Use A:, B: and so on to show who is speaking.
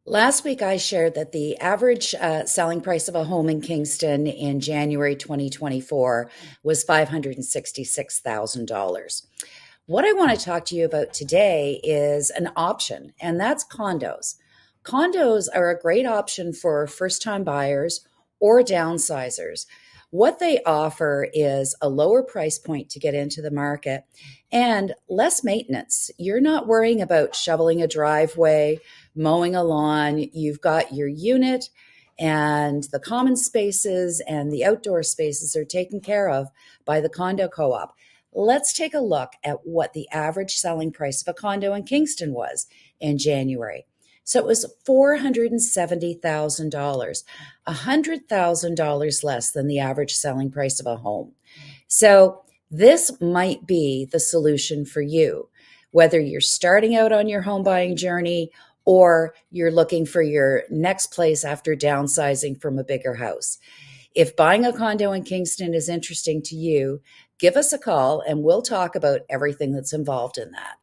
A: Last week, I shared that the average selling price of a home in Kingston in January 2024 was $566,000. What I want to talk to you about today is an option, and that's condos. Condos are a great option for first time buyers or downsizers. What they offer is a lower price point to get into the market and less maintenance. You're not worrying about shoveling a driveway, mowing a lawn. You've got your unit, and the common spaces and the outdoor spaces are taken care of by the condo co op. Let's take a look at what the average selling price of a condo in Kingston was in January. So it was $470,000, $100,000 less than the average selling price of a home. So this might be the solution for you, whether you're starting out on your home buying journey or you're looking for your next place after downsizing from a bigger house. If buying a condo in Kingston is interesting to you, give us a call and we'll talk about everything that's involved in that.